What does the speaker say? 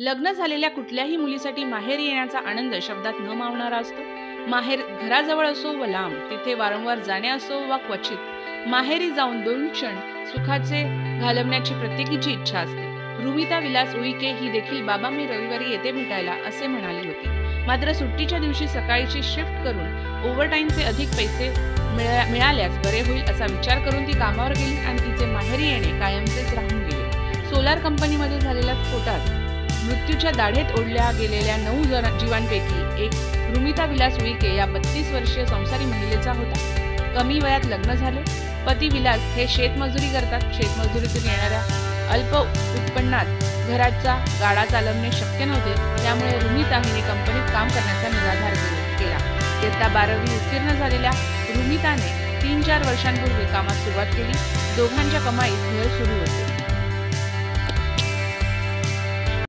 लग्न झालेल्या कुठल्याही मुलीसाठी माहेर येण्याचा आनंद शब्दात न मावणारा असतो. माहेर घराजवळ असो व लांब, तिथे वारंवार जाणे असो वा क्वचित, माहेरी जाऊन 2 क्षण सुखाचे घालवण्याची प्रत्येकीची इच्छा असते. रुमिता विलास उईके ही देखील "बाबा, मी रविवारी येते भेटायला" असे म्हणाली होती. मात्र सुट्टीच्या दिवशी सकाळची शिफ्ट करून ओव्हरटाईमचे अधिक पैसे मिळाल्यास बरे होईल असा विचार करून ती कामावर गेली आणि तिचे माहेरी येणे कायमचेच राहून गेले. सोलार कंपनीमध्ये झालेल्या स्फोटात मृत्यूच्या दाढेत ओढल्या गेलेल्या 9 जीवांपैकी एक रुमिता विलास उईके या 32 वर्षीय संसारी महिलेचा होता. कमी वयात लग्न झाले. पती विलास हे शेतमजुरी करतात. शेतमजुरीतून येणाऱ्या अल्प उत्पन्नात घराचा गाडा चालवणे शक्य नव्हते. त्यामुळे रुमिता हिने कंपनीत काम करण्याचा निर्धार केला. इयत्ता 12वी उत्तीर्ण झालेल्या रुमिताने 3-4 वर्षांपूर्वी कामास सुरुवात केली. दोघांच्या कमाईत घर सुरू होते.